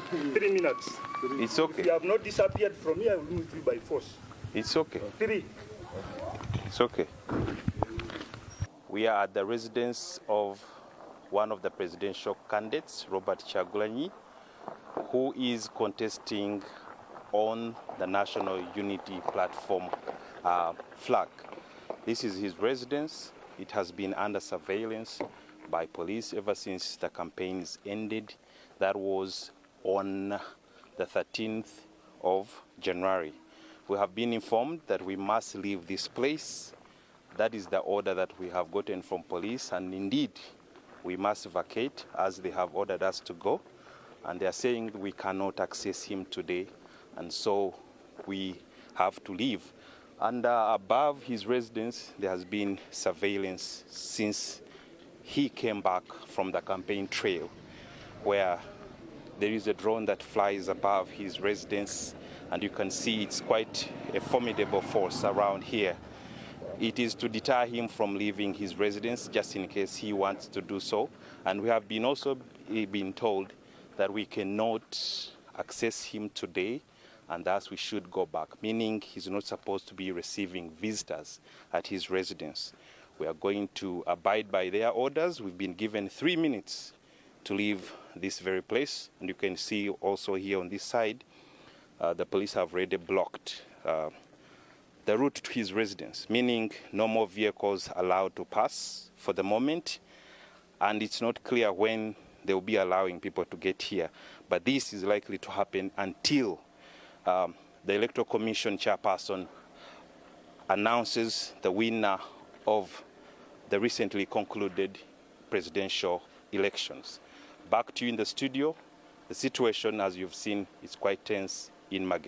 3 minutes. It's okay. If you have not disappeared from here, I will move you by force. It's okay. 3. It's okay. We are at the residence of one of the presidential candidates, Robert Chagulanyi, who is contesting on the National Unity Platform flag. This is his residence. It has been under surveillance by police ever since the campaigns ended. That was on the 13th of January. We have been informed that we must leave this place. That is the order that we have gotten from police, and indeed we must vacate as they have ordered us to go. And they are saying we cannot access him today, and so we have to leave. And above his residence, there has been surveillance since he came back from the campaign trail, where there is a drone that flies above his residence, and you can see it's quite a formidable force around here. It is to deter him from leaving his residence just in case he wants to do so. And we have also been told that we cannot access him today, and thus we should go back, meaning he's not supposed to be receiving visitors at his residence. We are going to abide by their orders. We've been given 3 minutes to leave this very place, and you can see also here on this side, the police have already blocked the route to his residence, meaning no more vehicles allowed to pass for the moment, and it's not clear when they will be allowing people to get here. But this is likely to happen until the Electoral Commission chairperson announces the winner of the recently concluded presidential elections. Back to you in the studio. The situation, as you've seen, is quite tense in Magere.